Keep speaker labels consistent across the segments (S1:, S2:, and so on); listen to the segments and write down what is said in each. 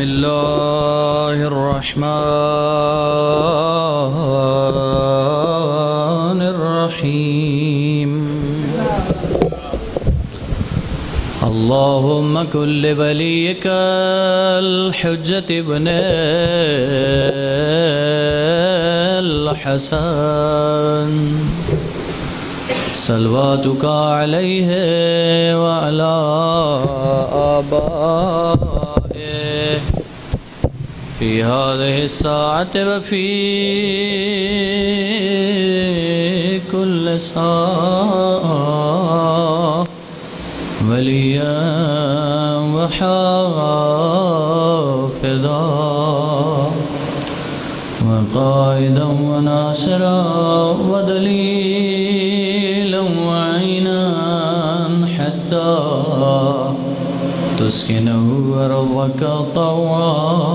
S1: الله الرحمن الرحيم اللهم كن لوليك الحجة ابن الحسن صلواتك عليه وعلى آبائه في هذه الساعة وفي كل ساعة وليا وحافظا وقائدا وناصرا ودليلا وعينا حتى تسكنه أرضك طوعا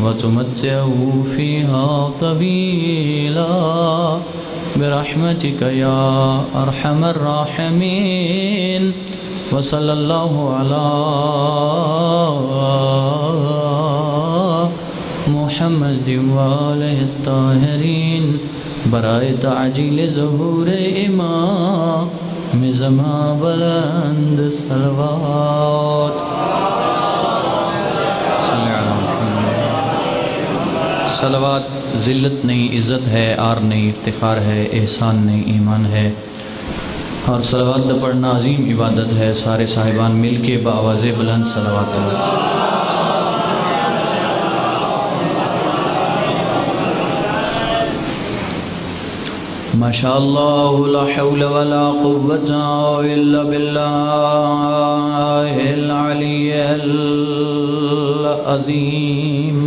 S1: وتمتعه فيها طويلا برحمتك يا أرحم الراحمين وصلى الله على محمد وآله الطاهرين برائے تعجیل ظہور امام زمان بلند صلوات صلوات ذلت نہیں عزت ہے، آر نہیں افتخار ہے، احسان نہیں ایمان ہے، اور صلوات دا پڑھنا عظیم عبادت ہے۔ سارے صاحبان مل کے بآواز بلند صلوات اللہ۔ ماشاءاللہ لا حول ولا قوة الا باللہ العلی العظیم۔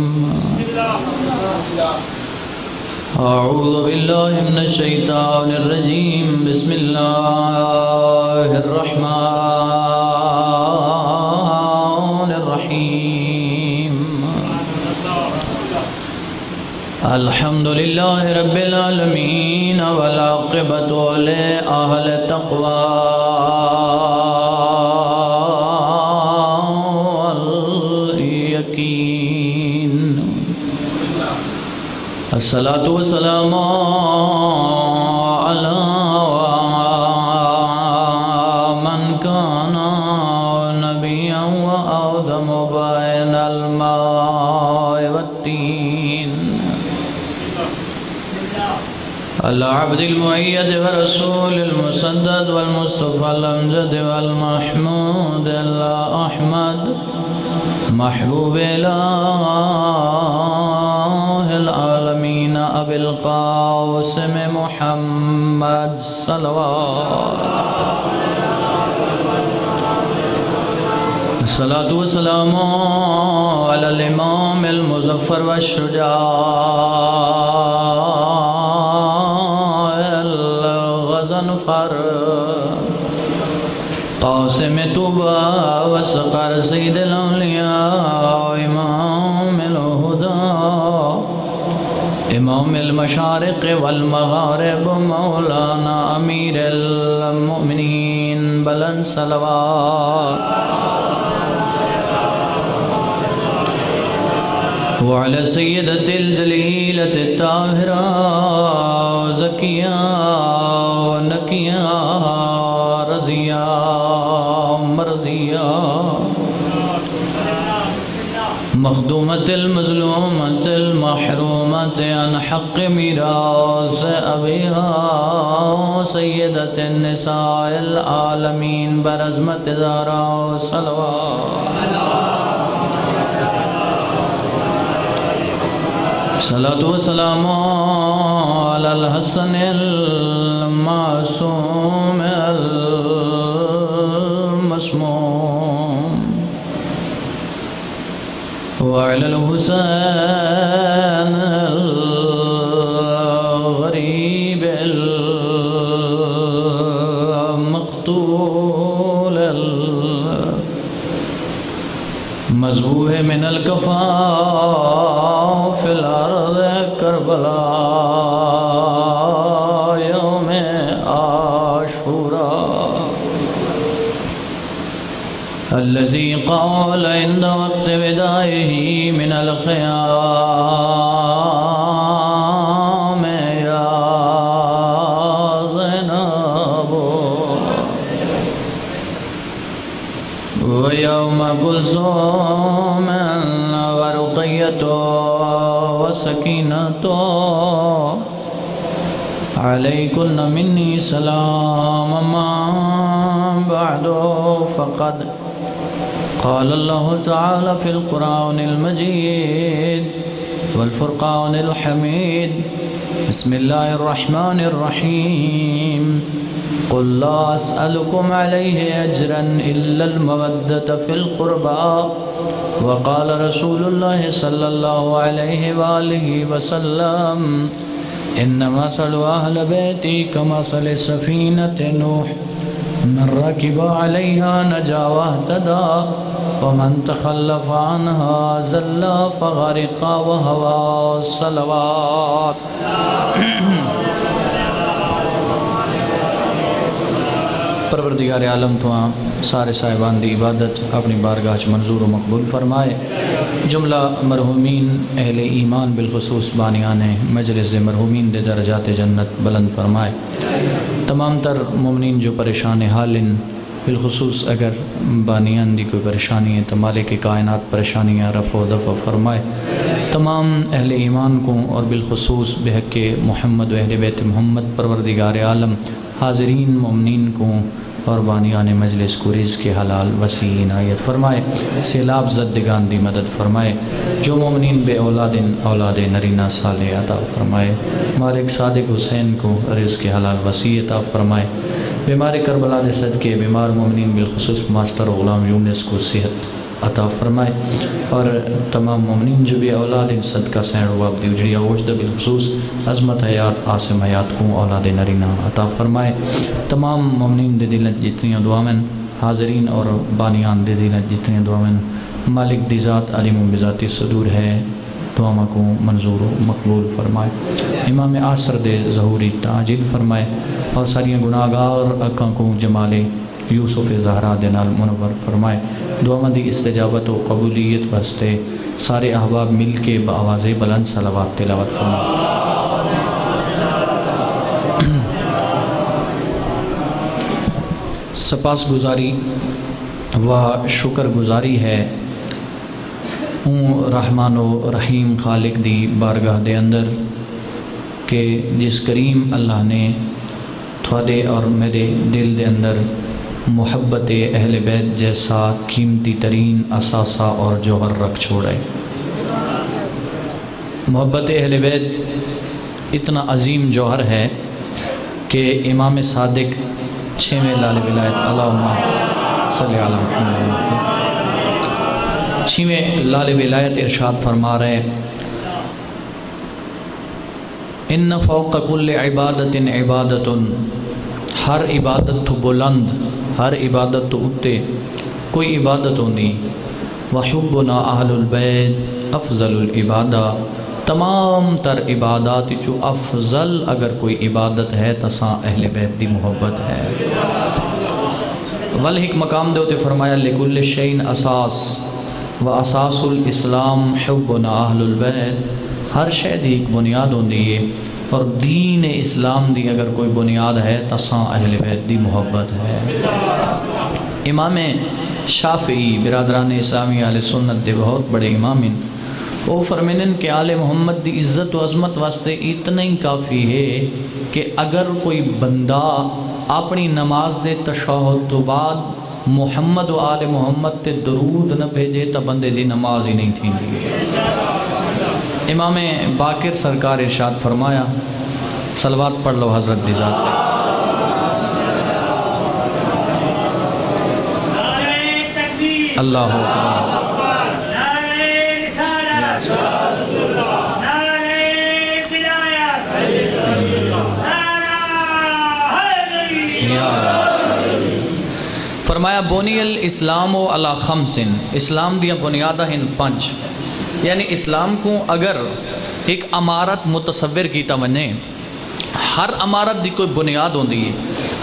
S1: اعوذ باللہ من الشیطان الرجیم، بسم اللہ الرحمن الرحیم۔ الحمدللہ رب العالمین والعاقبۃ لأہل التقوی والیقین۔ الصلاة والسلام علی من کان نبیا وآدم بین الماء والتین، العبد المؤید ورسول المسدد والمصطفى الامجد والمحمود الأحمد محبوب الہ العالمین ابی القاسم محمد صلوات۔ الصلاة والسلام علی الامام المظفر والشجاع الغضنفر قاسم طوبى وسقر سید الاولیاء امام الہدى امام المشارق والمغارب مولانا امیر المؤمنین بلند صلوات۔ وعلى سيدة الجليلة الطاهرة زكية ونكية رزية مرزية مخدومة المظلومة المحرومة عن حق ميراث أبيها سيدة النساء العالمين برزمة زهراء صلوات۔ صلاة والسلام على الحسن المعصوم المسموم وعلى الحسين الغريب المقتول المذبوح من الكفاف في الأرض کربلا یوم عاشوراء الذي قال عند وقت ودائه من الخيام يا زينب ويوم كلثوم ورقية وسكينة عليكن مني سلام ما بعد فقد قال الله تعالى في القرآن المجيد والفرقان الحميد بسم الله الرحمن الرحيم قل لا أسألكم عليه أجرا إلا المودة في القربى وقال رسول الله صلى الله عليه وآله وسلم إن مثل أهل بيتي كمثل سفينة نوح من ركب عليها نجا واهتدى ومن تخلف عنها زل فغرق وهوى الصلوات پروردگار عالم تو سارے صاحبان دی عبادت اپنی بارگاہ چ منظور و مقبول فرمائے. جملہ مرحومین اہل ایمان بالخصوص بانیان مجلس مرحومین دے درجات جنت بلند فرمائے. تمام تر مومنین جو پریشان حالن بالخصوص اگر بانیان دی کوئی پریشانی ہے تو مالک کائنات پریشانیاں رفع و دفع فرمائے. تمام اہل ایمان کو اور بالخصوص بحق محمد و اہل بیت محمد پروردگار عالم حاضرین مومنین کو اور بانیان مجلس کو رزق حلال وسیع عنایت فرمائے. سیلاب زدگان دی مدد فرمائے. جو مومنین بے اولاد نرینہ صالح عطا فرمائے. مالک صادق حسین کو رزق حلال وسیع عطا فرمائے. بیمار کربلا دے صدقے بیمار مومنین بالخصوص ماسٹر غلام یونس کو صحت عطا فرمائے. اور تمام مومنین جو بھی اولاد ان صدقہ سین رواب دی اجڑی آوشد بالخصوص عظمت حیات عاصم حیات کو اولاد نرینہ عطا فرمائے. تمام مومنین دے دلت جتنی دعاویں حاضرین اور بانیان دے دلت جتنی دعاویں مالک دی ذات علیم بذاتی صدور ہے دعا کو منظور و مقبول فرمائے. امام عصر دے ظہوری تعجیل فرمائے اور ساری گناہگار اکاں کو جمال یوسف زہرا دے نال منور فرمائے. دعا مندی استجابت و قبولیت واسطے سارے احباب مل کے بآواز بلند صلوات تلاوت فرمائے. سپاس گزاری و شکر گزاری ہے اون رحمان و رحیم خالق دی بارگاہ دے اندر کہ جس کریم اللہ نے تھوڑے اور میرے دل دے اندر محبت اہل بیت جیسا قیمتی ترین اثاثہ اور جوہر رکھ چھوڑے. محبت اہل بیت اتنا عظیم جوہر ہے کہ امام صادق 6ویں لال ولایت اللہم صلی علی محمد 6ویں لال ولایت ارشاد فرما رہے ان فوق کل عبادت عبادت. ہر عبادت تو بلند ہر عبادت تو اتے کوئی عبادت ہوندی. وحبنا اہل البیت افضل العبادہ. تمام تر عبادات جو افضل اگر کوئی عبادت ہے تساں اہل بیت دی محبت ہے. والحق مقام دے ہوتے فرمایا لکل شین اساس و اساس الاسلام حبنا اہل البیت. ہر شے دی ایک بنیاد ہوندی ہے اور دین اسلام دی اگر کوئی بنیاد ہے تساں اہل بیت دی محبت ہے. امام شافعی برادران اسلامی اہل سنت دے بہت بڑے امام ہیں. وہ فرمینن کہ آل محمد دی عزت و عظمت واسطے اتنا ہی کافی ہے کہ اگر کوئی بندہ اپنی نماز دے تشہد تو بعد محمد و آل محمد تے درود نہ بھیجے تو بندے دی نماز ہی نہیں تھی. امام باقر سرکار ارشاد فرمایا صلوات پڑھ لو حضرت دی ذات پہ. اللہ اکبر. فرمایا بنی الاسلام علی خمس. اسلام دیا بنیادہ ہیں 5. یعنی اسلام کو اگر ایک عمارت متصور کیتا ونے ہر عمارت دی کوئی بنیاد ہوندی ہے.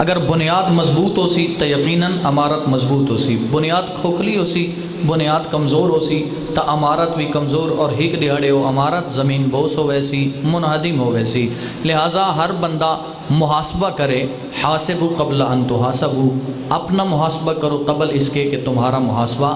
S1: اگر بنیاد مضبوط ہو سی تو یقیناً عمارت مضبوط ہو سی، بنیاد کھوکھلی ہو سی، بنیاد کمزور ہو سی تو عمارت بھی کمزور اور ہیک ڈیاڑے ہو عمارت زمین بوس ہو ویسی منہدم ہو ویسی۔ لہٰذا ہر بندہ محاسبہ کرے، حاسبو قبل ان تحاسبو، اپنا محاسبہ کرو قبل اس کے کہ تمہارا محاسبہ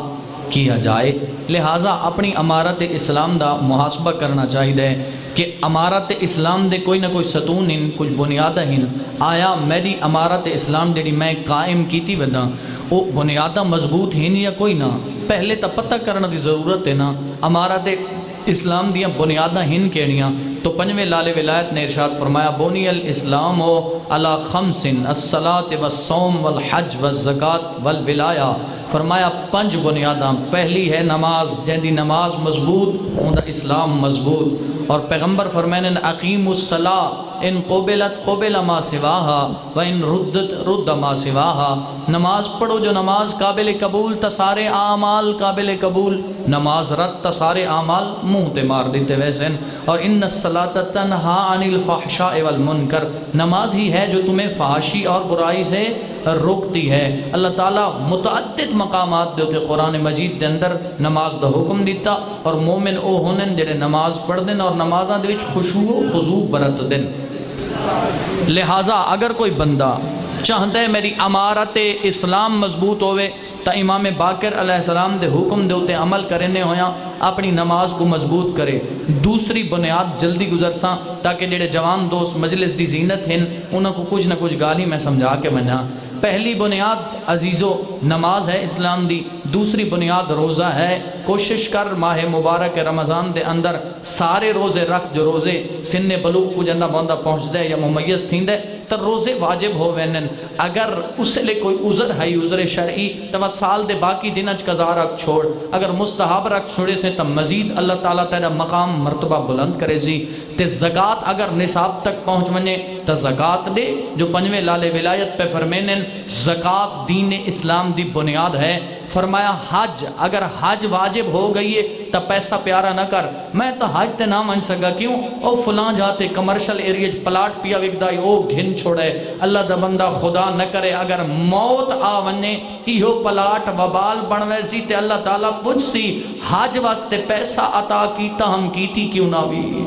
S1: کیا جائے۔ لہٰذا اپنی عمارت اسلام دا محاسبہ کرنا چاہیے کہ عمارت اسلام دے کوئی نہ کوئی ستون ہیں، کچھ بنیادہ ہیں، آیا میری عمارت اسلام جڑی میں قائم کیتی ودا وہ بنیادہ مضبوط ہیں یا کوئی نہ، پہلے تو پتہ کرنا دی ضرورت ہے نا عمارت اسلام دیاں بنیادہ ہیں کیڑیاں۔ تو پنجویں لال ولایت نے ارشاد فرمایا بنی الاسلام علی خمس الصلاۃ والصوم والحج والزکاۃ والولایہ، فرمایا 5 بنیاداں، پہلی ہے نماز، جہاں دی نماز مضبوط اون دا اسلام مضبوط، اور پیغمبر فرمائنے اقیم الصلاۃ ان قبلت قبل ما سواها و ان ردت رد ما سواها، نماز پڑھو جو نماز قابل قبول تا سارے اعمال قابل قبول، نماز رد تا سارے اعمال منہ تے مار دیتے ویسے، اور ان الصلاۃ تنہا عن الفحشاء والمنکر، نماز ہی ہے جو تمہیں فحاشی اور برائی سے روکتی ہے۔ اللہ تعالیٰ متعدد مقامات دے ہوتے قرآن مجید دے اندر نماز دا حکم دیتا، اور مومن او ہونن جڑے نماز پڑھ دن اور نمازاں دے وچ خشوع و خضوع برت دن۔ لہٰذا اگر کوئی بندہ چاہتا ہے میری عمارت اسلام مضبوط ہوئے تو امام باقر علیہ السلام دے حکم دے ہوتے عمل کرنے ہویا اپنی نماز کو مضبوط کرے۔ دوسری بنیاد جلدی گزرساں تاکہ جڑے جوان دوست مجلس دی زینت ہیں انہوں کو کچھ نہ کچھ گالی میں سمجھا کے بنا۔ پہلی بنیاد عزیزو نماز ہے اسلام دی، دوسری بنیاد روزہ ہے۔ کوشش کر ماہ مبارک رمضان دے اندر سارے روزے رکھ، جو روزے سن بلوغ کو جندہ بندہ پہنچ دے یا ممیز تھین دے تو روزے واجب ہو وینن۔ اگر اس لئے کوئی عذر ہے عذر شرعی تو سال دے باقی دنچ قضا رکھ چھوڑ، اگر مستحب رکھ چھوڑے سے تو مزید اللہ تعالیٰ تیرا مقام مرتبہ بلند کرے سی۔ تے زکاة اگر نصاب تک پہنچ منے تو زکاة دے، جو پنجویں لال ولایت پہ فرمینن زکاة دین اسلام دی بنیاد ہے۔ فرمایا حج، اگر حج واجب ہو گئی ہے تو پیسہ پیارا نہ کر، میں تو حج تے نہ من سکا، کیوں او فلاں جاتے کمرشل ایریج پلاٹ پیا وکدائی او گھن چھوڑے، اللہ دا بندہ خدا نہ کرے اگر موت آونے ایہو پلاٹ وبال بنوے سی تے اللہ تعالیٰ پوچھ سی حج واسطے پیسہ عطا کیتا ہم کیتی کیوں نہ بھی۔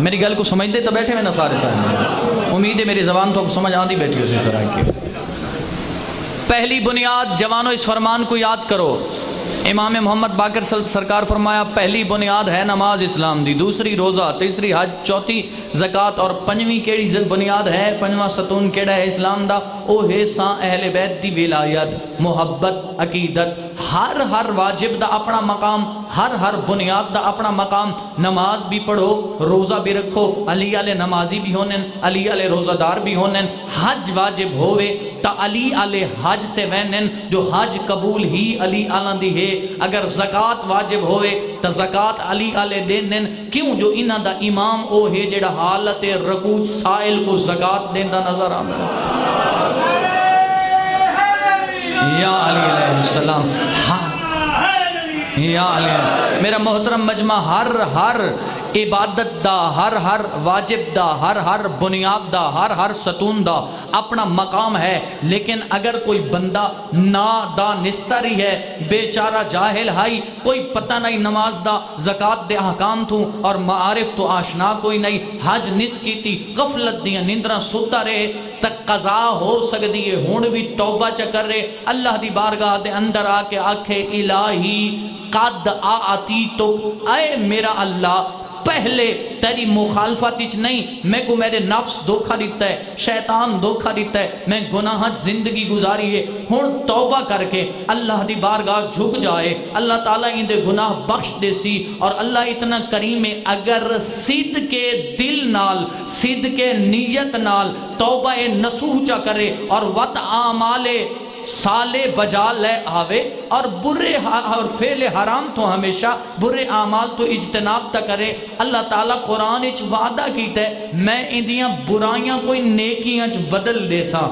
S1: میری گل کو سمجھ دے تو بیٹھے میں نہ سارے سارے، امید ہے میری زبان تو سمجھ آندھی بیٹھی ہو سی سرائے کے۔ پہلی بنیاد جوانوں اس فرمان کو یاد کرو، امام محمد باقر سرکار فرمایا پہلی بنیاد ہے نماز اسلام دی، دوسری روزہ، تیسری حج، چوتھی زکاة، اور پنجویں کیڑی بنیاد ہے، پنجواں ستون کیڑا ہے اسلام دا، او ہے ساں اہل بیت دی ولایت، محبت، عقیدت۔ ہر واجب دا اپنا مقام، ہر بنیاد دا اپنا مقام۔ نماز بھی پڑھو، روزہ بھی رکھو، علی علیہ نمازی بھی ہونن، علی علیہ روزہ دار بھی ہونن۔ حج واجب ہوئے تا علی علیہ حج تے وینن، جو حج قبول ہی علی علیہ دی ہے۔ اگر زکاة واجب ہوئے تا زکاة علی علیہ دینن، کیوں جو انہاں دا امام او ہے جڑا حالت رکوع سائل کو زکاة دیندہ نظر آنا۔ یا علی علیہ السلام، یا علی، میرا محترم مجمع، ہر عبادت دا، ہر واجب دا، ہر بنیاد دا، ہر ستون دا اپنا مقام ہے، لیکن اگر کوئی بندہ نادانستری ہے، بیچارہ جاہل ہائی، کوئی پتہ نہیں نماز دا، زکاة دے احکام تھوں اور معارف تو آشنا کوئی نہیں، حج نس کی تھی، غفلت دیاں نندرہ ستا رہے تک قضا ہو سکتی ہے، ہون بھی توبہ چکر رہے، اللہ دی بارگاہ دے اندر آکے آکھے الہی قد آتی تو، اے میرا اللہ پہلے تیری مخالفت نہیں، میں کو میرے نفس دھوکہ دیتا ہے، شیطان دھوکہ دیتا ہے، میں گناہت زندگی گزاری ہے، ہون توبہ کر کے اللہ دی بارگاہ جھک جائے، اللہ تعالیٰ ان دے گناہ بخش دے سی، اور اللہ اتنا کریم ہے اگر صدق کے دل نال، صدق کے نیت نال توبہ نصوح چا کرے اور وط اعمال سالے بجا لے آوے، اور برے اور فعل حرام تو ہمیشہ برے اعمال تو اجتناب تا کرے، اللہ تعالیٰ قرآن اچ وعدہ کیتا ہے میں اندیاں برائیاں کوئی نیکیاں چ بدل دے سا۔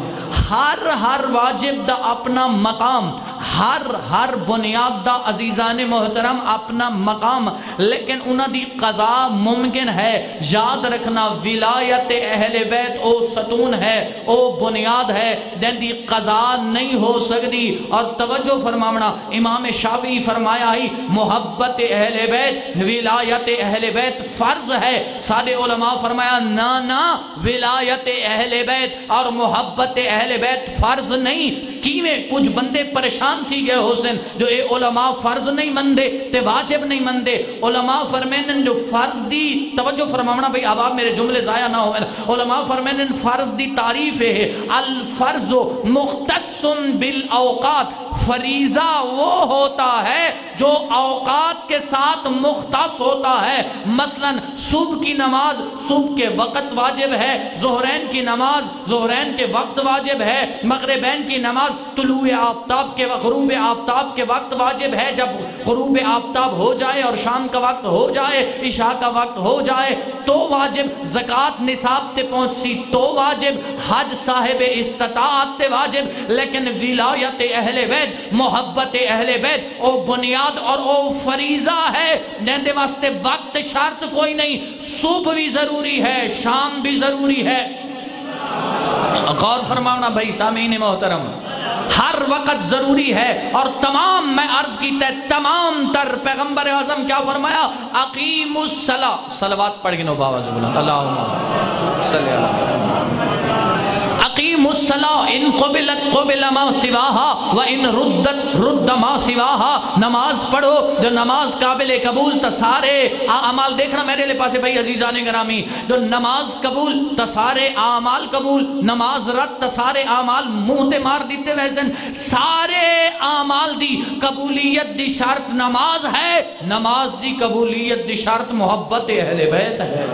S1: ہر واجب دا اپنا مقام، ہر بنیاد دا عزیزان محترم اپنا مقام، لیکن انہاں دی قضا ممکن ہے۔ یاد رکھنا ولایت اہل بیت او ستون ہے، او بنیاد ہے جن دی قضا نہیں ہو سکتی۔ اور توجہ فرماونا، امام شافعی فرمایا ہی محبت اہل بیت، ولایت اہل بیت فرض ہے۔ سارے علماء فرمایا نا ولایت اہل بیت اور محبت اہل بیت فرض نہیں۔ کیویں کچھ بندے پریشان تھی گئے حسین جو اے علماء فرض نہیں مندے تے واجب نہیں مندے۔ علماء فرمینن جو فرض دی، توجہ فرماونا بھئی اب آپ میرے جملے ضائع نہ ہوئے، علماء فرمینن فرض دی تعریف ہے الفرض مختص بالاوقات، فریضہ وہ ہوتا ہے جو اوقات کے ساتھ مختص ہوتا ہے۔ مثلا صبح کی نماز صبح کے وقت واجب ہے، ظہرین کی نماز ظہرین کے وقت واجب ہے، مغربین کی نماز طلوع آفتاب کے غروب آفتاب کے وقت واجب ہے۔ جب غروب آفتاب ہو جائے اور شام کا وقت ہو جائے، عشاء کا وقت ہو جائے تو واجب، زکوٰۃ نصاب تے پہنچی تو واجب، حج صاحب استطاعت تے واجب۔ لیکن ولایت اہل بیت، محبت اہل بیت او بنیاد اور او فریضہ ہے جن دے واسطے وقت شرط کوئی نہیں۔ صبح بھی ضروری ہے، شام بھی ضروری ہے۔ غور فرماؤنا بھائی سامعین محترم، ہر وقت ضروری ہے۔ اور تمام، میں عرض کیتا ہے تمام تر پیغمبر اعظم کیا فرمایا؟ اقیم الصلاۃ، صلوات پڑھ کے نو باواز بلند اللہم صلی اللہ اقیم الصلاۃ ان قبلت قبل ما سواہا و ان ردت رد ما سواہا۔ نماز پڑھو جو نماز قابل قبول تسارے اعمال، دیکھنا میرے لئے پاسے بھائی عزیزان گرامی، جو نماز قبول تسارے اعمال قبول، نماز رد تسارے اعمال منہ تے مار دیتے ویسن۔ سارے اعمال دی قبولیت دی شرط نماز ہے، نماز دی قبولیت دی شرط محبت اہل بیت ہے۔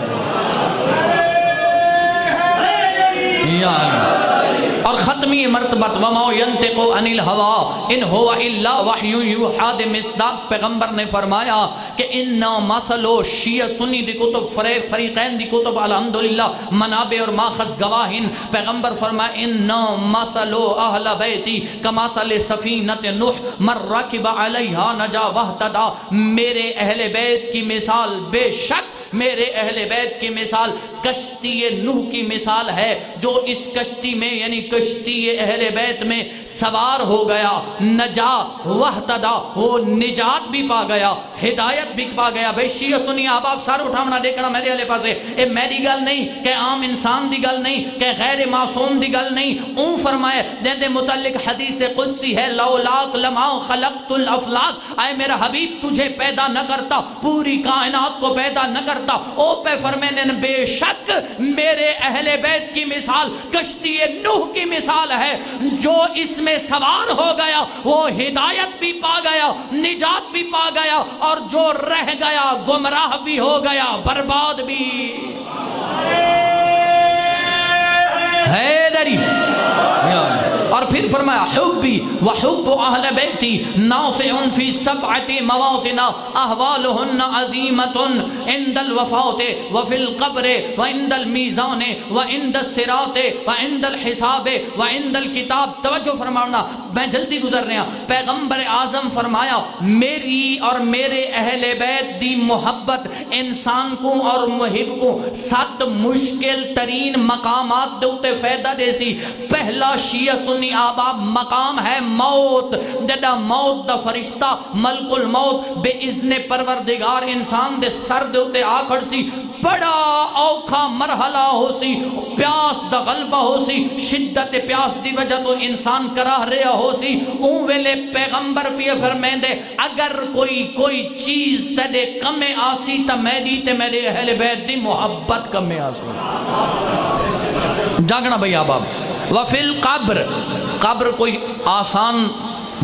S1: اور ختمی مرتبت وما ينطق عن الهوى ان هو الا وحی یوحى، مصداق پیغمبر نے فرمایا کہ ان مثل شیعہ سنی دی کتب فریقین دی کتب الحمدللہ منابع اور ماخذ گواہین، پیغمبر فرمایا ان مثل اہل بیتی کمثل سفینۃ نوح من رکب علیہا نجا واہتدی۔ میرے اہل بیت کی مثال، بے شک میرے اہل بیت کی مثال کشتی نوح کی مثال ہے، جو اس کشتی میں یعنی کشتی اہل بیت میں سوار ہو گیا، نجا واہتدی، وہ نجات بھی پا گیا، ہدایت بھی پا گیا۔ بھئی شیعہ سنی احباب سار اٹھاونا دیکھنا میرے علیہ پاسے، اے میری گل نہیں کہ عام انسان دی گل نہیں کہ غیر معصوم دی گل نہیں۔ اون فرمائے دے دے متعلق حدیث قدسی ہے لولاک لما خلقت الافلاک، اے میرا حبیب تجھے پیدا نہ کرتا پوری کائنات کو پیدا نہ کرتا۔ او پہ فرمینے بے شک میرے اہل بیت کی مثال کشتی نوح کی مثال ہے، جو اس میں سوار ہو گیا وہ ہدایت بھی پا گیا، نجات بھی پا گیا، اور جو رہ گیا گمراہ بھی ہو گیا، برباد بھی۔ حیدری اور پھر فرمایا حبی وحب اہل بیتی نافع فی سبعت مواطن احوالہن عظیمت عند الوفات وفی القبر وعند المیزان وعند الصراط وعند الحساب وعند الکتاب۔ توجہ فرمانا، میں جلدی گزر رہا۔ پیغمبر اعظم فرمایا میری اور میرے اہل بیت دی محبت انسان کو اور محب کو 7 مشکل ترین مقامات دوتے فیدہ دے سی۔ پہلا شیعہ سنی آباب مقام ہے موت، جدہ موت دا فرشتہ ملک الموت بے اذن پروردگار انسان دے سر دے ہوتے آکھڑ سی، بڑا اوکھا مرحلہ ہو سی، پیاس دا غلبہ ہو سی، شدت پیاس دی وجہ تو انسان کراہ رہا ہو سی۔ اون ویلے پیغمبر پیے فرمائیں دے اگر کوئی چیز تدے کمیں آسی تا میں دیتے میرے اہل بیت دی محبت کمیں آسی۔ جاگنا بھئی آباب۔ وفی القبر، قبر کوئی آسان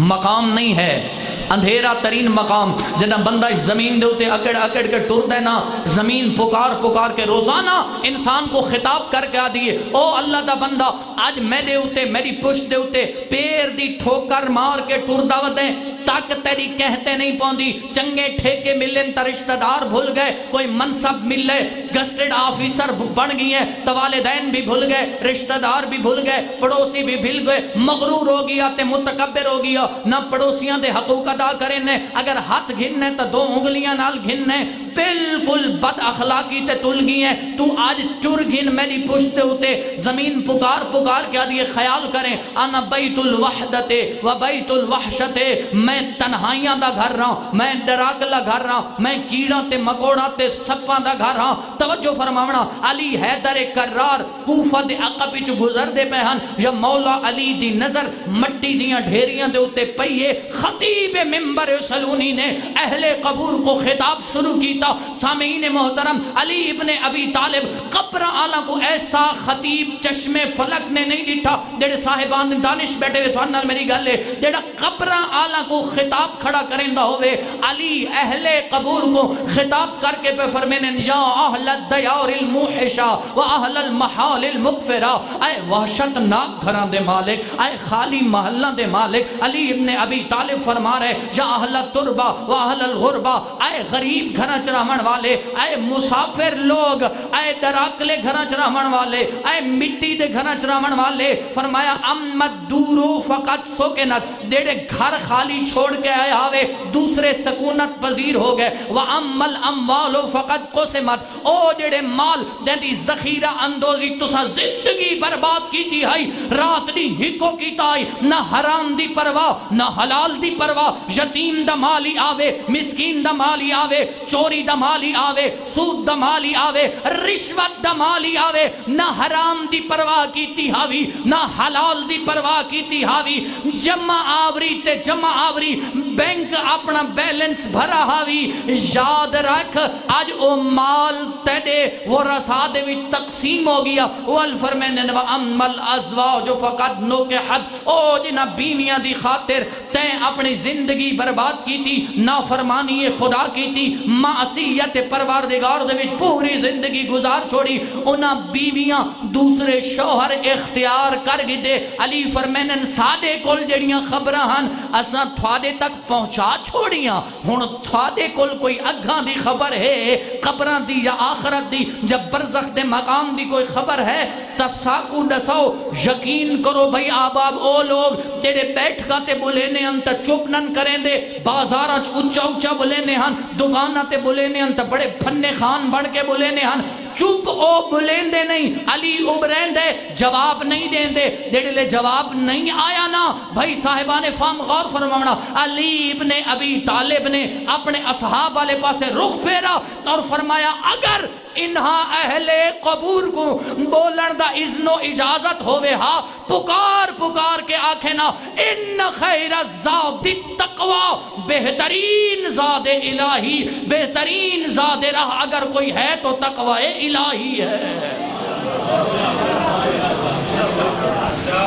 S1: مقام نہیں ہے، اندھیرا ترین مقام، جنہ بندہ اس زمین دے ہوتے اکڑ اکڑ کے ٹر دینا، زمین پکار پکار کے روزانہ انسان کو خطاب کر کے آدیے او اللہ دا بندہ آج میرے ہوتے میری پشت دے ہوتے پیر دی ٹھوکر مار کے ٹور دعوت دیں تک تیری کہتے نہیں پوندی چنگے ٹھیکے ملن تا رشتہ دار بھول گئے کوئی منصب ملے گسٹڈ آفیسر بن گئی ہیں تو والدین بھی بھول گئے رشتہ دار بھی بھول گئے پڑوسی بھی بھول گئے مغرور ہو گیا تے متکبر ہو گیا نہ پڑوسیاں دے حقوق ادا کریں نے اگر ہاتھ گھننے تو 2 انگلیاں نال گھننے بالکل بد اخلاقی تے تل گئی ہیں تو آج ٹر گھن میری پشتے ہوتے زمین پکار پکار کے آدھے خیال کریں انا بیت الوحدت و بیت الوحشت میں تنہائیاں دا گھر رہا میں ڈراکلا گھر رہا میں کیڑا تے مکوڑا تے سپاں دا گھر رہا توجہ فرماونا علی حیدر کرار کوفہ دے عقب وچ گزر دے پہن یا مولا علی دی نظر مٹی دیاں ڈھیریاں دے اوتے پئیے خطیب منبر سلونی نے اہل قبور کو خطاب شروع کیتا سامعین محترم علی ابن ابی طالب قبر آلہ کو ایسا خطیب چشم فلک نے نہیں ڈٹھا جڑے صاحبان دانش بیٹھے ہوئے تھوڑا میری گل ہے جڑا قبر آلہ کو خطاب کھڑا کرندہ ہوئے علی اہل قبور کو خطاب کر کے پہ فرمینے یا اہل الدیار الموحشہ و اہل المحال المغفرہ اے وحشت ناک گھران دے مالک اے خالی محلہ دے مالک علی ابن ابی طالب فرما رہے یا اہل التربہ و اہل الغربہ اے غریب گھران چرامن والے اے مسافر لوگ اے ڈراکلے گھران چرامن والے اے مٹی دے گھران چرامن والے فرمایا امت دورو فقط سوکنت دیڑے گھر خالی چھوڑ کے آئے آوے دوسرے سکونت پذیر ہو گئے وَأَمَّ الْأَمْوَالُ فَقَدْ قُسِمَتْ او جڑے مال دے دی ذخیرہ اندوزی تسا زندگی برباد کی تھی ہائی رات دی ہکو کی تائی نہ حرام دی پرواہ نہ حلال دی پرواہ یتیم دا مالی آوے مسکین دا مالی آوے چوری دا مالی آوے سود دا مالی آوے رشوت دا مالی آوے نہ حرام دی پرواہ کی تھی ہاوی نہ حلال دی پرواہ کی تھی ہاوی جمع آوری تے جمع آوری بینک اپنا بیلنس بھرا ہاوی یاد رکھ آج او مال تیڑے وہ رسادے بھی تقسیم ہو گیا والفرمین وَأَمَّ الْأَزْوَاجُ فَقَدْ نُكِحَتْ او جنہ بیویاں دی خاطر تین اپنی زندگی برباد کی تھی نافرمانی خدا کی تھی معصیت پروردگار دے وچ پوری زندگی گزار چھوڑی انہاں بیویاں دوسرے شوہر اختیار کر گئی دے علی فرمینن سادے کول جڑیاں خبران اساں تھوادے تک پہنچا چھوڑیاں ہن تھوادے کول کوئی اگھاں دی خبر ہے قبران دی یا آخرت دی جب برزخ دے مقام دی کوئی خبر ہے تساکو دسو یقین کرو بھئی آباب او لوگ جڑے بیٹھ کاتے بولینے ہن تا چپ نن کریں دے بازارہ اچھا اچھا بولینے ہن دکانہ تے بولینے ہن تا بڑے پھنے خان بڑھ کے بولینے ہن چپ او بلین دے نہیں علی ابرین دے جواب نہیں دیں دے دیڑے لے جواب نہیں آیا نا بھائی صاحبان فام غور فرمانا علی ابن ابی طالب نے اپنے اصحاب والے پاسے رخ پھیرا اور فرمایا اگر انہا اہل قبور کو بولن دا اذن و اجازت ہوئے ہاں پکار پکار کے آنکھیں نا ان خیر الزاد التقوی بہترین زاد الہی بہترین زاد راہ اگر کوئی ہے تو تقوی الہی ہے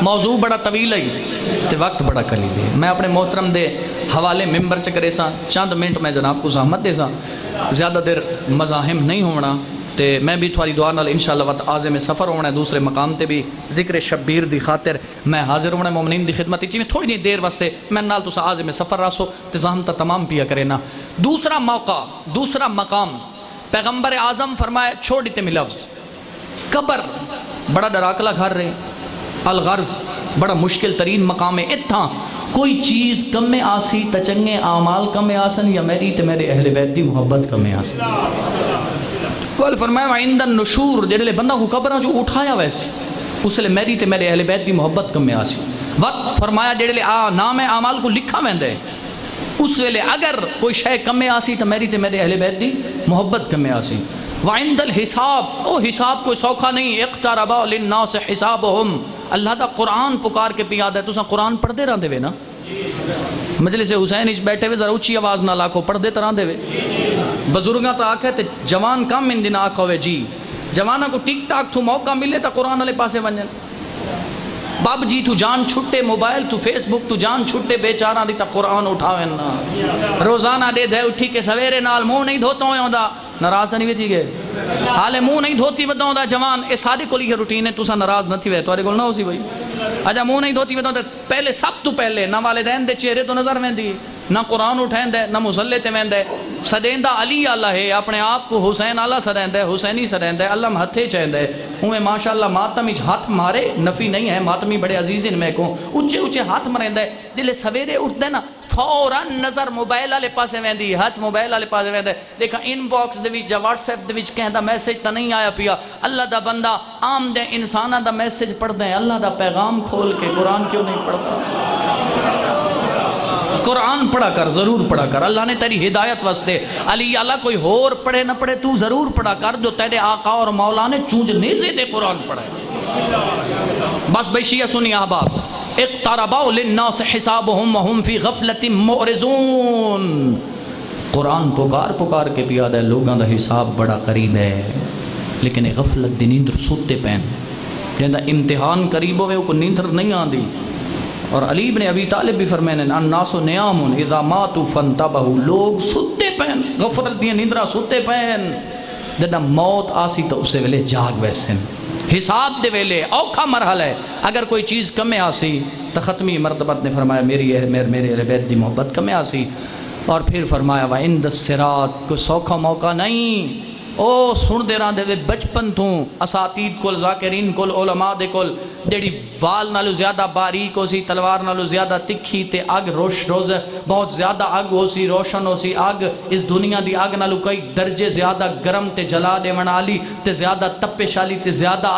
S1: موضوع بڑا طویل ہے تے وقت بڑا قلیل ہے میں اپنے محترم دے حوالے ممبر چکرے سا چند منٹ میں جناب کو زحمت دے سا زیادہ دیر مزاحم نہیں ہونا تے میں بھی تھوڑی دعا نال انشاءاللہ وقت عازم سفر ہونا ہے دوسرے مقام تے بھی ذکر شبیر دی خاطر میں حاضر ہونا ہے مومنین دی خدمت چی میں تھوڑی نہیں دیر واسطے میں نال تو سا عازم سفر راسو تے زحمت تمام پیا کرے نا دوسرا موقع دوسرا مقام پیغمبر اعظم فرمائے چھوڑی تے میں لفظ قبر بڑا ڈراکلا گھر رہے الغرض بڑا مشکل ترین مقام ہے اتھا کوئی چیز کم میں آسی تچنگے اعمال کم میں آسن یا میری تے میرے اہل بیت دی محبت کم میں آسن قول فرمایا وعند النشور جڑے لے بندہ کو قبرہ جو اٹھایا ویسے اس لئے میری تے میرے اہل بیت دی محبت کم میں آسی وقت فرمایا جڑے لے نام اعمال کو لکھا میں دے اس ویلے اگر کوئی شے کم میں آسی تو میری تے میرے اہل بیت دی محبت کم میں آسی وعند الحساب او حساب کوئی سوکھا نہیں اقترب للناس حسابهم اللہ دا قرآن پکار کے پیاد ہے تو سا قرآن پڑھ دے رہاں دے وے نا مجلس حسین اچ بیٹھے وے ذرا اچھی آواز نہ لاکھو پڑھ دے ترہاں دے وے بزرگاں تو آکھے تے جوان کم ان دن آکھو وے جی جوانہ کو ٹک ٹاک تو موقع ملے تا قرآن علیہ پاسے ونجن باب جی تو جان چھٹے موبائل تو فیس بک تو جان چھٹے بیچارہ دی تا قرآن اٹھاوے نا روزانہ دے دے اٹھی کے سویرے نال منہ نہیں دھوتا ہوئے ہوں دا ناراض نہیں تھی گئے حالے منہ نہیں دھوتی ودوں دا جوان اے سارے کو یہ روٹین ہے تسا ناراض نہ تھی وے تواڈے کول نہ ہو سی بھائی اجا منہ نہیں دھوتی ودوں پہلے سب تو پہلے نہ والدین دے چہرے تو نظر ویندی نہ قرآن اٹھیندا ہے نہ مصلی تے ویندا ہے سدیندا علی اللہ ہے اپنے آپ کو حسین اللہ سدیندا ہے حسینی سدیندا ہے اللہ ہتھے چیندا ہے اوے ماشاءاللہ ماتم وچ ہاتھ مارے نفی نہیں ہے ماتمی بڑے عزیز ان میں کو اونچے اونچے ہاتھ مریندا ہے جلے سویرے اٹھدا ہے نا فوراً نظر موبائل والے پاسے ویندی ہاتھ موبائل والے پاسے ویندا ہے دیکھا ان باکس دے وچ جا واٹس ایپ دے وچ کہندا میسج تا نہیں آیا پیا اللہ دا بندہ عام دے انساناں دا میسج پڑھدا ہے اللہ دا پیغام کھول کے قرآن کیوں نہیں پڑھتا قرآن پڑھا کر ضرور پڑھا کر اللہ نے تیری ہدایت واسطے علی اللہ کوئی اور پڑھے نہ پڑھے تو ضرور پڑھا کر جو تیرے آقا اور مولا نے چونج نیزے دے قرآن پڑھا ہے بس بھئی شیعہ سنی احباب اقتربوا للناس حسابهم وهم في غفلة معرضون قرآن پکار کے پیاد ہے لوگاں دا حساب بڑا قریب ہے لیکن غفلت دی نیندر سوتے پین جہاں امتحان قریب ہوئے کو نیندر نہیں آندی اور علی ابن ابی طالب بھی فرمائنے الناس نیام اذا ماتوا فانتبہوا لوگ سوتے پین غفلت دی نیندرہ سوتے پین جہاں موت آسی تو اسے ویلے جاگ ویسن حساب دے ویلے اوکھا مرحلہ ہے اگر کوئی چیز کمیں آسی تو ختمی مرتبت نے فرمایا میرے اہل بیت دی محبت کمیں آسی اور پھر فرمایا وَعِنْدَ الصِّرَاط کوئی سوکھا موقع نہیں او سن دے رہاں دے بچپن توں اساتید کل ذاکرین کل علماء دے کل جیڑی وال نالو زیادہ باریک ہو سی تلوار نالو زیادہ تکھی تے اگ روز بہت زیادہ اگ ہو سی روشن ہو سی اگ اس دنیا دی اگ نالو کئی درجے زیادہ گرم تے جلا دے من آلی تے زیادہ تپش آلی تے زیادہ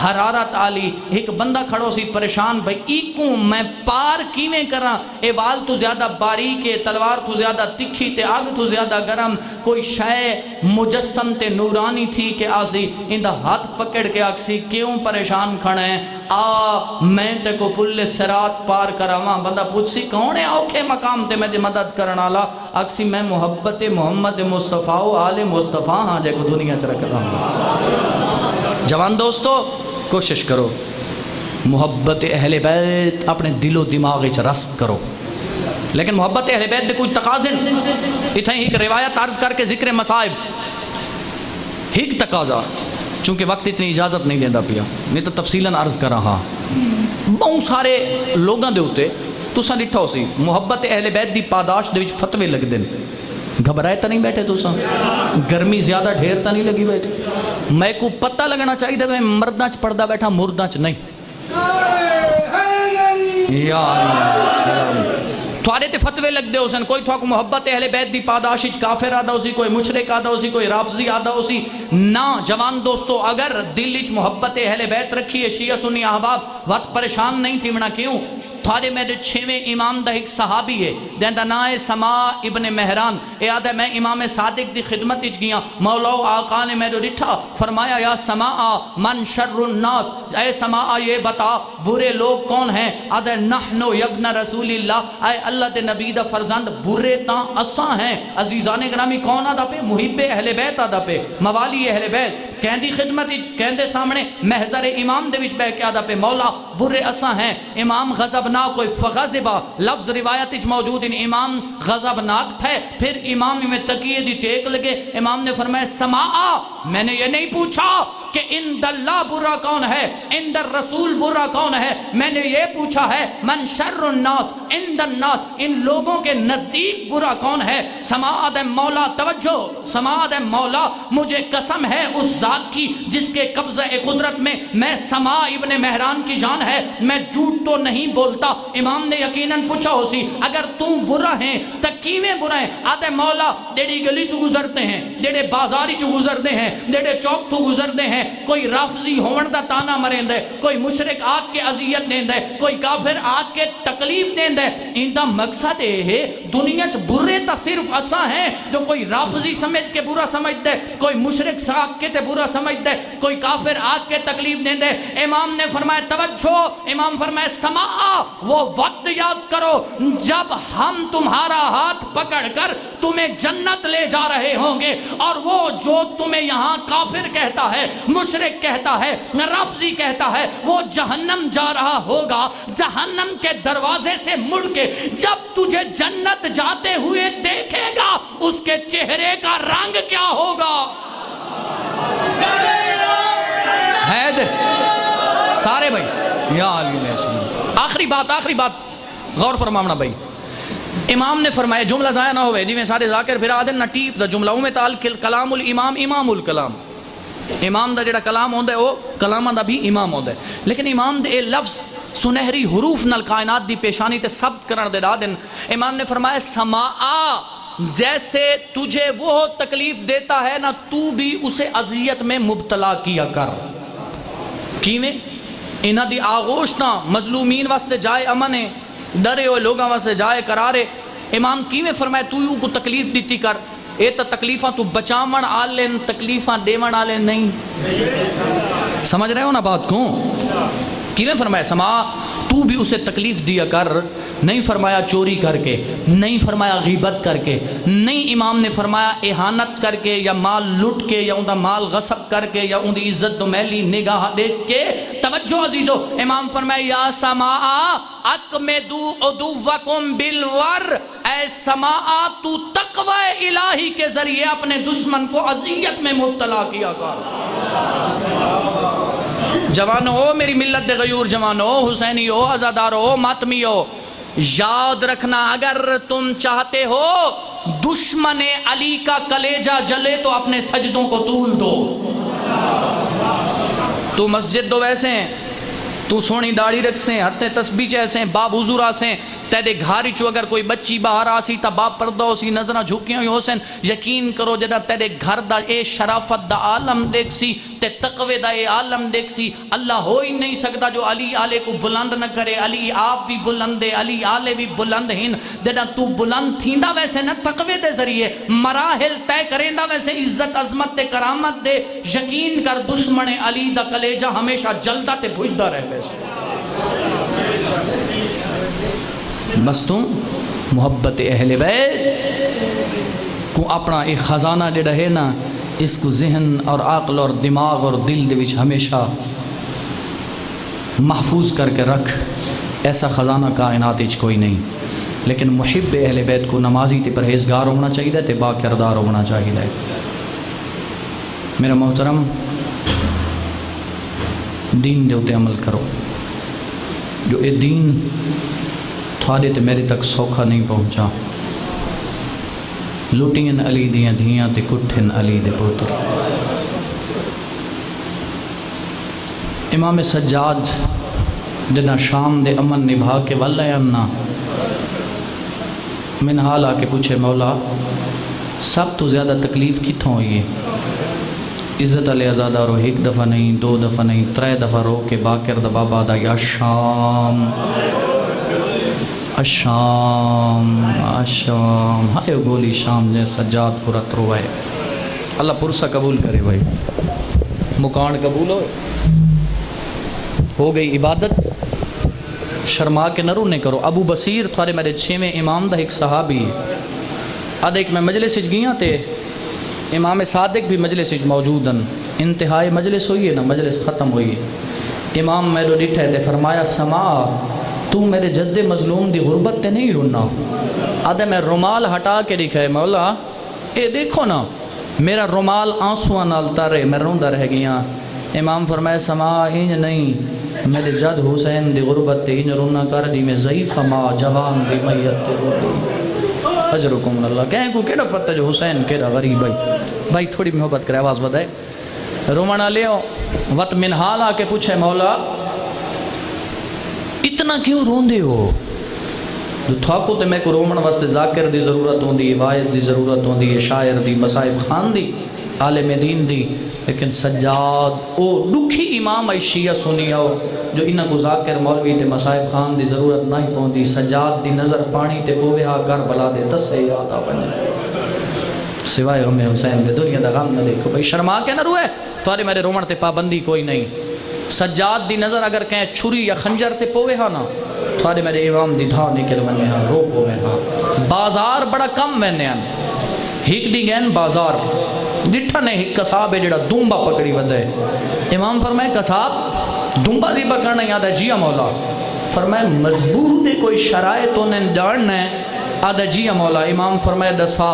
S1: حرارت آلی ایک بندہ کھڑو سی پریشان بھئی ایکوں میں پار کیویں کراں اے وال تو زیادہ باریک ہے تلوار تو زیادہ تکھی تے اگ تو زیادہ گرم کوئی شے مجسم تے نورانی تھی کہ آسی اندہ ہاتھ پکڑ کے آکسی کیوں پریشان کھڑے ہیں میں تے کو پل سرات پار کراواں بندہ پوچھ سی کون ہے اوکھے مقام تے میں دے مدد کرنا لا اکسی میں محبت محمد مصطفیٰ و آل مصطفیٰ ہاں جے کو دنیا چ رکھتا ہوں جوان دوستو کوشش کرو محبت اہل بیت اپنے دل و دماغ وچ رسم کرو لیکن محبت اہل بیت دے کچھ تقاضے اتھیں ایک روایت عرض کر کے ذکر مصائب ایک تقاضا چونکہ وقت اتنی اجازت نہیں دیندہ پیا نہیں تو تفصیلاً عرض کر رہا بہت سارے لوگاں دے ہوتے تساں ڈٹھا ہو سی محبت اہل بیت دی پاداش دے وچ فتوے لگ دیں گھبرائے تا نہیں بیٹھے تساں گرمی زیادہ ڈھیر تا نہیں لگی بیٹھے میں کو پتہ لگنا چاہیے دے میں مرداں چ پردہ بیٹھا مرداں چ نہیں یا سلام تھوڑے تے فتوے لگ دے اسن کوئی تھوک محبت اہل بیت دی پاداشی کافر آدھا اسی کوئی مشرک آدھا اسی کوئی رافضی آدھا اسی نا جوان دوستو اگر دل وچ محبت اہل بیت رکھی ہے شیعہ سنی احباب وقت پریشان نہیں تھی منا کیوں تھوڑے میرے چھویں امام دا ایک صحابی ہے دیندہ نائے سماع ابن مہران اے آدھا میں امام صادق دی خدمت اچ گیا مولا آقا نے میرے رٹھا فرمایا یا سماع من شر الناس اے سماع یہ بتا برے لوگ کون ہیں آدھا نحنو یبن رسول اللہ اے اللہ دے نبی دا فرزند برے تاں اساں ہیں عزیزان گرامی کون آدھا پہ محب اہل بیت آدھا پہ موالی اہل بیت کہندی خدمت کہندے سامنے محضر امام دے وچ بہ کے آدھا پہ مولا برے اساں ہیں امام غضبناک کوئی فغضبا لفظ روایت اچ موجود ان امام غضبناک تھے پھر امام میں تقیہ دی ٹیک لگے امام نے فرمایا سماع میں نے یہ نہیں پوچھا کہ اند اللہ برا کون ہے اند الرسول برا کون ہے میں نے یہ پوچھا ہے من شر الناس اند الناس ان لوگوں کے نزدیک برا کون ہے سماعت مولا توجہ سماعت مولا مجھے قسم ہے اس ذات کی جس کے قبضہ قدرت میں سماع ابن مہران کی جان ہے میں جھوٹ تو نہیں بولتا امام نے یقیناً پوچھا ہو سی اگر تم برا ہیں تکیویں برا ہیں آتے مولا ڈیڑی گلی تو گزرتے ہیں ڈیڑے بازاری تو گزرتے ہیں ڈیڑے چوک تو گزرتے ہیں کوئی رافضی ہون دا تانا مرین دے کوئی مشرک آگ کے عذیت دین دے کوئی کافر آگ کے تکلیف دین دے ان دا مقصد ہے دنیا چ برے تا صرف اساں ہیں جو کوئی رافضی سمجھ کے برا سمجھ دے کوئی مشرک ساگ کے تے برا سمجھ دے کوئی کافر آگ کے تکلیف دین دے امام نے فرمایا توجہ امام فرمایا سماع وہ وقت یاد کرو جب ہم تمہارا ہاتھ پکڑ کر تمہیں جنت لے جا رہے ہوں گے اور وہ جو تمہیں یہاں کافر کہتا ہے مشرک کہتا ہے رافضی کہتا ہے وہ جہنم جا رہا ہوگا جہنم کے دروازے سے مڑ کے جب تجھے جنت جاتے ہوئے دیکھے گا اس کے چہرے کا رنگ کیا ہوگا حیدر سارے بھائی یا علی علیہ السلام. آخری بات غور فرماونا بھائی. امام نے فرمایا جملہ ضائع نہ ہوئے جی میں سارے ذاکر پھر آدھن نہ ٹیپ دا جملہ میں تال کلام الامام امام الکلام. امام دا جڑا کلام ہوندہ ہے وہ کلامہ دا بھی امام ہوندہ ہے. لیکن امام دے لفظ سنہری حروف نال کائنات دی پیشانی تے ثبت کرن دے دادن. امام نے فرمایا سماعہ جیسے تجھے وہ تکلیف دیتا ہے نا تو بھی اسے اذیت میں مبتلا کیا کر. کیویں انہاں دی آغوش نہ مظلومین واسطے جائے امن ہے ڈرے ہوئے لوگاں واسطے جائے قرارے. امام کیویں فرمایا تو یوں کو تکلیف دیتی کر اے تا تکلیفاں تو بچامن آلین تکلیفاں دیون آلین نہیں. سمجھ رہے ہو نا بات کو؟ کیویں فرمایا سما تو بھی اسے تکلیف دیا کر. نہیں فرمایا چوری کر کے, نہیں فرمایا غیبت کر کے, نہیں امام نے فرمایا احانت کر کے یا مال لٹ کے یا اندھا مال غصب کر کے یا اندھی عزت و میلی نگاہ دیکھ کے. توجہ عزیزو, امام فرمایا یا سماعہ اکمدو عدوکم بالور, اے سماعہ تو تقوی الہی کے ذریعے اپنے دشمن کو اذیت میں مبتلا کیا کر. جوانو میری ملت دے غیور جوانو, حسینی ہو, ازادار ہو, ماتمی ہو, یاد رکھنا اگر تم چاہتے ہو دشمن علی کا کلیجہ جلے تو اپنے سجدوں کو طول دو. تو مسجد دو ویسے ہیں, تو سونی داڑھی رکھ سے, ہتھے تسبیح چیسے ہیں, باب حضور آسیں, تیرے گھاری چو اگر کوئی بچی باہر آسی تا باپ پردہ ہو سی نظرہ جھوکیاں ہوئی حسین. یقین کرو جدہ تیرے گھر دا اے شرافت دا عالم دیکھ سی تے تقوی دا اے عالم دیکھ سی. اللہ ہو ہی نہیں سکتا جو علی آلے کو بلند نہ کرے. علی آپ بھی بلند ہے, علی آلے بھی بلند ہیں. جدہ تو بلند تھیندا ویسے نہ تقوی دے ذریعے مراحل طے کریندا ویسے عزت عظمت تے کرامت دے. یقین کر دشمن علی دا کلیجہ ہمیشہ جلدہ تے بھجدہ رہ ویسے. بس تم محبت اہل بیت کو اپنا ایک خزانہ جڑا ہے نا اس کو ذہن اور عقل اور دماغ اور دل دے وچ ہمیشہ محفوظ کر کے رکھ. ایسا خزانہ کائنات وچ کوئی نہیں. لیکن محب اہل بیت کو نمازی تے پرہیزگار ہونا چاہیے تے با کردار ہونا چاہیے. میرا محترم دین دے اتے عمل کرو. جو اے دین تھوڑے تے میرے تک سوکھا نہیں پہنچا. لوٹین علی دیاں دھیاں تے کٹھن علی دے پوتر. امام سجاد جنا شام دے امن نبھا کے واللہ امنا من حال آ کے پوچھے مولا سب تو زیادہ تکلیف کتھوں ہوئی ہے؟ عزت علی ازادہ رو ایک دفعہ نہیں, دو دفعہ نہیں, 3 دفعہ رو کے باکر دبا بادا یا شام الشام الشام. ہائے گولی شام جے سجاد پورت روائے. اللہ پرسہ قبول کرے بھائی, مکان قبول ہو گئی عبادت. شرما کے نہ رونے کرو. ابو بصیر تھوڑے میرے 6ویں امام دا ایک صحابی اد ایک میں مجلس گیاں تے امام صادق بھی مجلس موجودن. انتہائی مجلس ہوئی ہے نا, مجلس ختم ہوئی ہے. امام میرے ڈٹھے تے فرمایا سما تو میرے جد مظلوم دی غربت تے نہیں رونا. آدھے میں رومال ہٹا کے دکھائے مولا اے دیکھو نا میرا رومال آنسوان نال تارے میں روندہ رہ گیا. امام فرمایا سما انج نہیں, میرے جد حسین دی غربت تے انج رونا کر دی میں ضعیف ماں جوان دی میت تے رو گئی. اجرکم اللہ. کہیں کو کیڑا پتہ جو حسین کیڑا غریب بھائی تھوڑی محبت کرے آواز بدائے. رومانہ لے آؤ وقت من حال آ کے پوچھے مولا اتنا کیوں روندے ہو؟ جو تھاکو تے میں کو رومن واسطے ذاکر دی ضرورت ہوں دی, واعظ دی صورت ہوں دی, شاعر دی, مصائب خان دی, عالم دین دی. لیکن سجاد او دکھی امام ای شیعہ سنی آؤ جو انہاں کو ذاکر مولوی تے مصائب خان دی ضرورت نہیں پوندی. سجاد دی نظر پانی تے پوے ہا کر بلا دے تسے یاد آ بنے سوائے غم حسین دے دنیا دا غم نہ دیکھو. بھئی شرما کے نہ روئے توارے میرے رومن تے پابندی کوئی نہیں. سجاد دی نظر اگر کہیں چھری یا خنجر تے پوے ہاں نا تھوڑے میرے امام دی دھا نکل ونے ہاں رو پوے ہاں. بازار بڑا کم ونے ہاں ہک دی گین بازار ڈٹھا نے ہک کساب ہے جڑا دنبا پکڑی ودے. امام فرمائے کساب دنبا زی پکڑنا یاد ہے جیا مولا. فرمائے مضبوط دے کوئی شرائطوں نے جاننا ہے آدھا جیا مولا. امام فرمائے دسا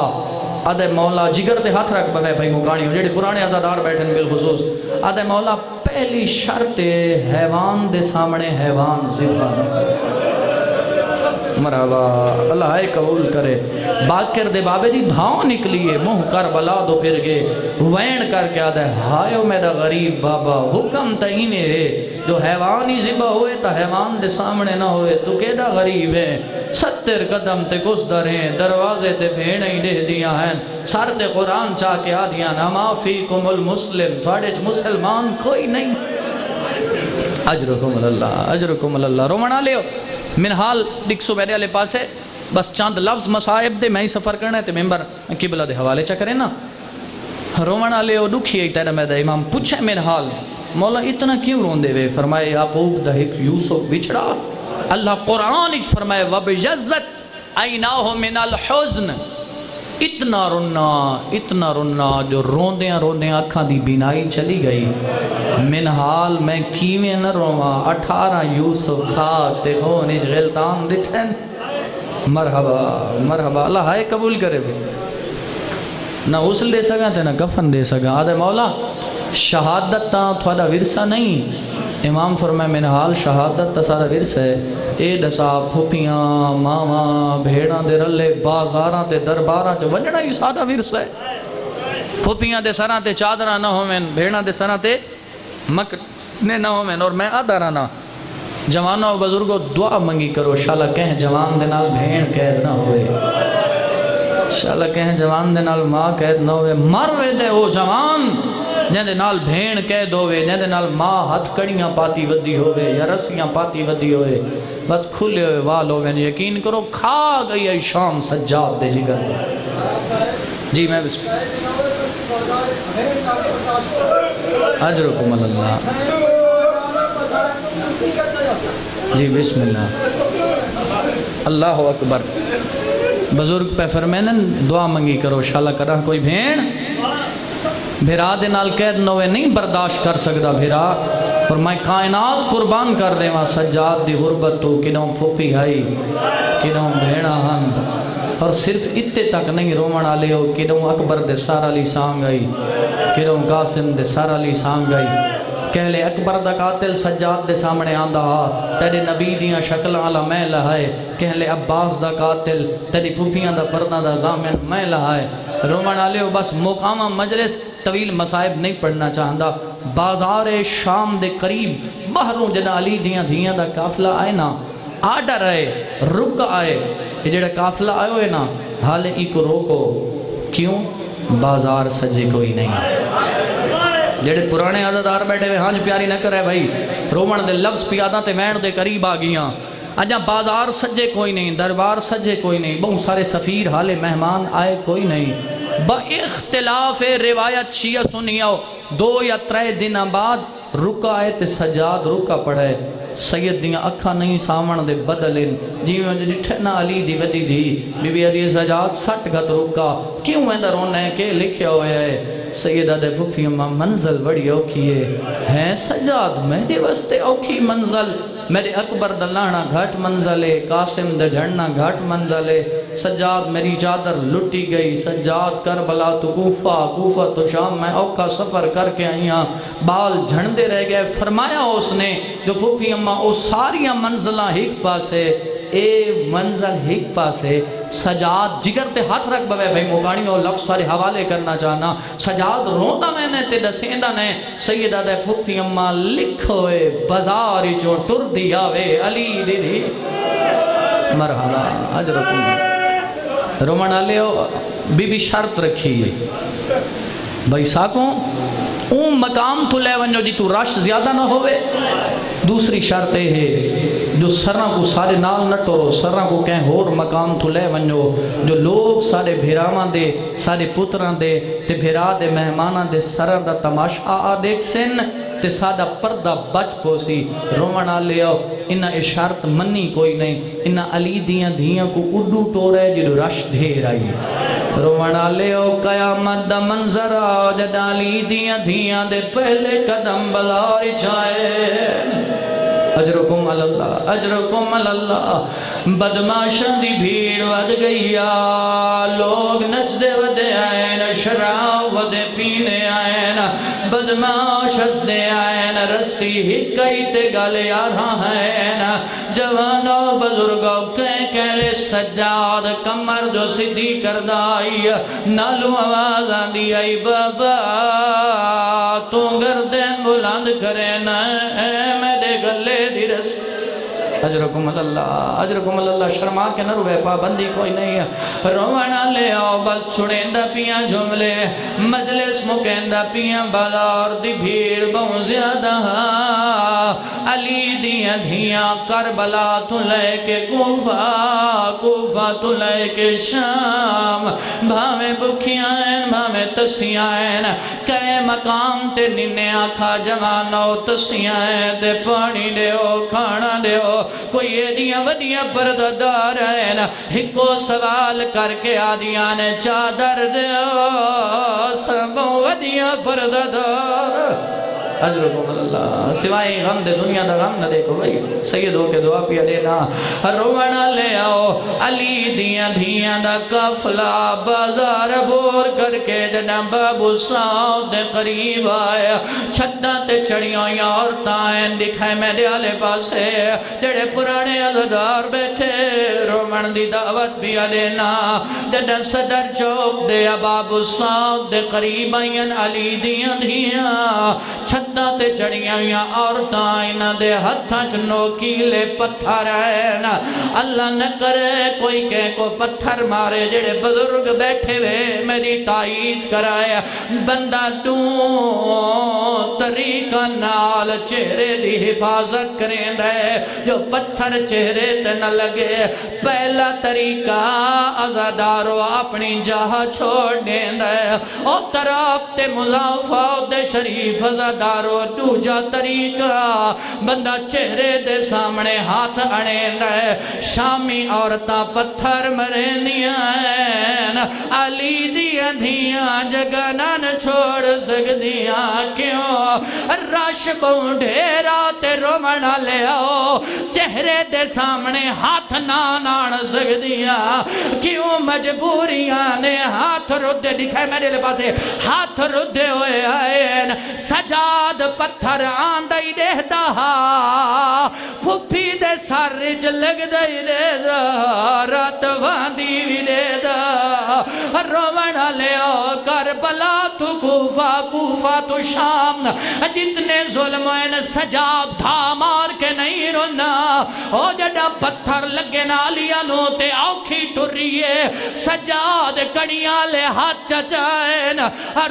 S1: آدھے مولا جگر دے ہاتھ رکھ بغے بھائی مکانی ہو جڑے پرانے ازادار بیٹھن بالخصوص. آدھے مولا پہلی شرط حیوان دے سامنے حیوان ذبح نہ کرے۔ مرحبا، اللہ قبول کرے۔ باکر دے بابے دی دھاؤں نکلیے، منہ کربلا دو پھر گئے، وین کر کے آدھا ہے ہائیو میرا غریب بابا، حکم تہینے ہے جو حیوانی ذبح ہوئے تا حیوان دے سامنے نہ ہوئے، تو کیڑا غریب ہے۔ 70 قدم تے گزدر ہیں، دروازے تے بھیڑیں ہی دے دیا ہیں، سر تے قرآن چاہ کے آدھیاں نما فیکم المسلم، تھوڑے مسلمان کوئی نہیں۔ اجرکم اللہ، اجرکم اللہ۔ رومنا لیو منحال ڈکسو میرے والے پاس ہے، بس چاند لفظ مصائب دے میں ہی سفر کرنا ہے تے ممبر قبلہ دے حوالے چا کریں نا۔ رومنا لیو دکھی ہے تیرا میرا امام پوچھے منحال مولا اتنا کیوں رون دے وے؟ فرمائے یعقوب دا ایک یوسف بچڑا، اللہ قرآن اچ فرمائے وَبِجَزَّتْ عَيْنَاهُ مِنَ الْحُزْنِ، اتنا رونا جو روندیاں روندیاں اکھاں دی بینائی چلی گئی۔ منحال میں کیویں نہ رواں، 18 یوسف خاک تے خون اچ غلطان ڈٹھن۔ مرحبا مرحبا، اللہ ہائے قبول کرے بھی۔ نہ غسل دے سکا تے نہ کفن دے سکا، آدھے مولا شہادت تا تھوڑا ورثہ نہیں۔ امام فرمائے منحال شہادت تا سارا ورثہ ہے، اے دسا پھپیاں ماواں بھیڑاں دے رلے بازاراں تے درباراں چ ونجنا ہی سارا ورثہ ہے۔ پھپیاں دے سراں تے چادراں نہ ہوویں، بھیڑاں دے سراں تے مکنے نہ ہوویں، اور میں آدھا رہنا جوانوں بزرگوں دعا منگی کرو شالا کہیں جوان دے نال بھیڑ قید نہ ہوئے، شالا کہیں جوان دے نال ماں قید نہ ہوئے، مر وے دے وہ جوان جن دے نال بھیڑ قید ہوئے، جن دے نال ماں ہتھ کڑیاں پاتی ودی ہوئے یا رسیاں پاتی ودی ہوئے، بس کھلے ہوئے وال ہوئے، یقین کرو کھا گئی ہے شام سجاد دے جگر۔ جی میں بسم اجرکم اللہ، جی بسم اللہ، اللہ اکبر۔ بزرگ پہ فرمینن دعا منگی کرو شالا کرا کوئی بھیڑ بھیرا دے نال قید نوے نہیں برداشت کر سکتا بھیرا، اور میں کائنات قربان کر دے وہاں سجاد دی غربت تو کنوں پھوپی آئی کنوں بھیڑا ہن، اور صرف اتے تک نہیں رومن آلے ہو کنوں اکبر دے سارا لی سانگ آئی، کنوں قاسم دے سارا لی سانگ آئی، کہلے اکبر دا قاتل سجاد دے سامنے آندہ ہا، تیرے نبی دیاں شکلہ علا میں لہائے، کہلے عباس دا قاتل تیری پھوپیاں دا پردہ دا زامن میں لہائے۔ رومن آلے ہو بس مقامہ مجلس طویل مصائب نہیں پڑھنا چاہندہ، بازار شام دے قریب بہروں جنہ علی دیاں دھیاں دا کافلہ آئے نا، آڈر آئے رک آئے، یہ جڑا کافلہ آئے ہوئے نا حالے ای کو روکو، کیوں؟ بازار سجے کوئی نہیں۔ جڑے پرانے عزدار بیٹھے ہوئے ہانج پیاری نہ کرے بھائی، رومن دے لفظ پیادہ تے وین دے قریب آگیاں، اجا بازار سجے کوئی نہیں، دربار سجے کوئی نہیں، بہت سارے سفیر حالے مہمان آئے کوئی نہیں۔ با اختلاف روایت شیعہ سنیاؤ 2 یا 3 دن بعد رکا آئے تے سجاد رکا پڑھائے، سید دیاں اکھا نہیں سامن دے بدلن، جیویں جٹھنا علی دی ودی دی بی بی عدی سجاد 60 گت رکا، کیوں میں در ہونا ہے کہ لکھیا ہوئے ہے، سیدہ دے پھوپھی اماں منزل بڑی اوکھی ہے سجاد میرے واسطے اوکھی منزل، میرے اکبر دلانا گھٹ منزل ہے، قاسم دے جھڑنا گھٹ منزل ہے، سجاد میری چادر لٹی گئی، سجاد کربلا تو کوفہ تو شام میں اوکھا سفر کر کے آئیاں، بال جھڑندے رہ گئے۔ فرمایا اس نے جو پھوپھی اماں او ساریاں منزلہ ایک پاس ہے، اے منزل ایک پاس ہے، سجاد جگر تے ہاتھ رکھ بوے بھائی مکانی اور لفظ سارے حوالے کرنا چاہنا، سجاد روندہ میں نے تے دسیندہ نے، سیدہ دے پھوپھی اماں لکھوئے بازاری جو ٹر دیاوے علی دی دی مرحبا اجرکم۔ رومن آلیو بی بی شرط رکھی بھائی ساکوں اون مقام تو لے ونجو جی تو رش زیادہ نہ ہوئے، دوسری شرط ہے جو سرہ کو سارے نال نہ ٹورو، سرہ کو کہیں ہور مقام تو لے ونجو، جو لوگ سارے بھیرامان دے سارے پتران دے تے بھیرا دے مہمانان دے سرہ دا تماشا آ دیکھ سن تے سادہ پردہ بچ پوسی۔ رومن آلے آؤ انہ اشارت منی کوئی نہیں، انہ علی دیاں دیاں کو اڈو ٹورے جدو رش دھیر آئی۔ رومن آلے آؤ قیامت دا منظر آؤ جد علی دیاں دیاں دے پہلے قدم بلاری چھائے۔ اجرکم اللہ اجرکم اللہ۔ بدماشن دی بھیڑ ود گئیا، لوگ نچ دے ودے آئین، شراب ودے پینے آئین، بدماش ہسدے آئین رسی ہکئی تے گل یارہ ہیں جوانو بزرگو کہلے سجاد کمر جو سدھی کردائی نالو آواز آندی آئی بابا تو گردن بلند کرے نا میرے گلے دی رسی اجرکم اللہ شرما کے نہ روے پابندی کوئی نہیں ہے روانہ لے آؤ بس چھڑیندہ پیاں جملے مجلس مکیندہ پیاں بازار دی بھیڑ بہت زیادہ علی دیاں دھیاں کربلا تو لے کے کوفہ تو لے کے شام بھاویں بکھیاں بھاویں تسیاں کئے مقام تے ننے آکھا جوانو تسیاں تے پانی دے ہو کھانا دے ہو کوئی ایڈیاں وڈیاں پرددار ہیں ہکو سوال کر کے آدیاں نے چادر دیو سبوں وڈیاں پرددار اجرکم اللہ سوائے غم دے دنیا دا غم نہ دیکھو بھائی سید ہو کے دعا پیا دینا روانہ لے آؤ علی دیاں دھیاں دا کفلا بازار بور کر کے جنا بابو ساؤں دے قریب آیا چھتہ تے چڑیاں عورتیں دکھائے میں دیالے پاسے جڑے پرانے عزدار بیٹھے رومن دی دعوت پیا دینا جنا صدر چوک دے بابو ساؤں دے قریب آئین علی دیاں دھیاں چھتہ تے چڑیاں یا عورتاں انہ دے ہتھاں چنو کیلے پتھر ہیں اللہ نہ کرے کوئی کہیں کو پتھر مارے جڑے بزرگ بیٹھے ہوئے میری تائید کرائے بندہ طریقہ نال چہرے دی حفاظت کریں دے جو پتھر چہرے تے نہ لگے پہلا طریقہ عزادارو اپنی جہاں چھوڑ دیں دے او طرف تے مضافہ دے شریف عزادارو دوجا طریقہ بندہ چہرے دے سامنے ہاتھ اڑیں دے شامی عورتاں پتھر مریں دیاں علی دیاں دھیاں جگہ نہ چھوڑ سک دیاں کیوں رش بونڈھیرا تے رومنہ لے آؤ چہرے دے سامنے ہاتھ نان سک دیاں کیوں مجبوریاں نے ہاتھ ردے دکھائے میرے لے پاسے ہاتھ ردے ہوئے آئین سجاد پتھر آندائی دے دا پھپی دے سارج لگ دائی دے دا رات واندی بھی دے دا روانہ لے آؤ کربلا تو کوفہ تو شام جتنے ظلمین سجاد دھا مار کے نہیں رونا او جڑا پتھر لگے نالیا نو تے آکھی ٹریے سجاد کڑیاں لے ہاتھ چچائن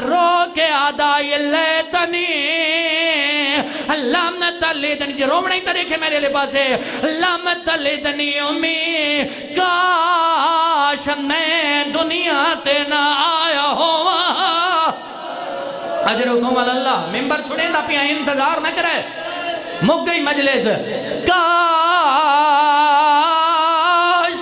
S1: رو کے آدائی لیتنی لامت لیدنی جی رومنے ہی تا دیکھے میرے لے پاسے لامت لیدنی امی کاش میں دنیا تے نہ آیا ہوا اجرکم اللہ ممبر چھوڑیں دا پیا انتظار نہ کرے مک گئی مجلس کاش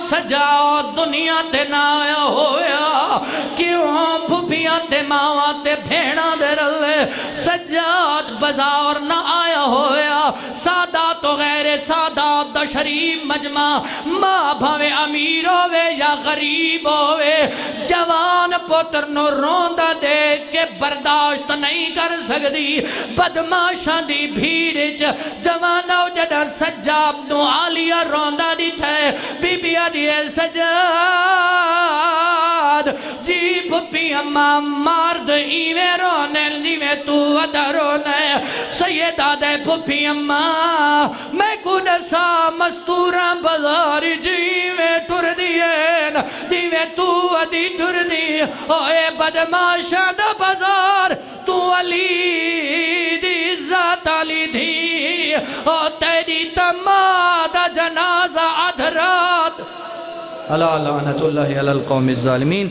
S1: سجاؤ دنیا تے نہ آیا ہویا کیوں پھپیاں تے ماواں تے بھیڑاں دے رلے سجاد بازار نہ آیا ہویا سادات و غیر سادات دا شریف مجمع ماں بھاوے امیر ہوئے یا غریب ہوئے جوان پتر نو روندہ دیکھ کے برداشت نہیں کر سکتی بدماشاں دی بھیڑ جوانہ جڑا سجاد نو آلیا روندہ دی تھے بی بی آدھیے سجاد جی پھپی اماں مرد ایوے رونے لیوے تو ادھا رونے سیدہ دے پھپی اماں میں کونسا مستورہ بازاری جیوے ٹر دیئے دیوے تو ادھی ٹر دی اوے بدماشا دا بازار تو علی دی ذات علی دی او تیری تماد جنازہ ادھرات اللہ لعنت اللہ علی القوم الظالمین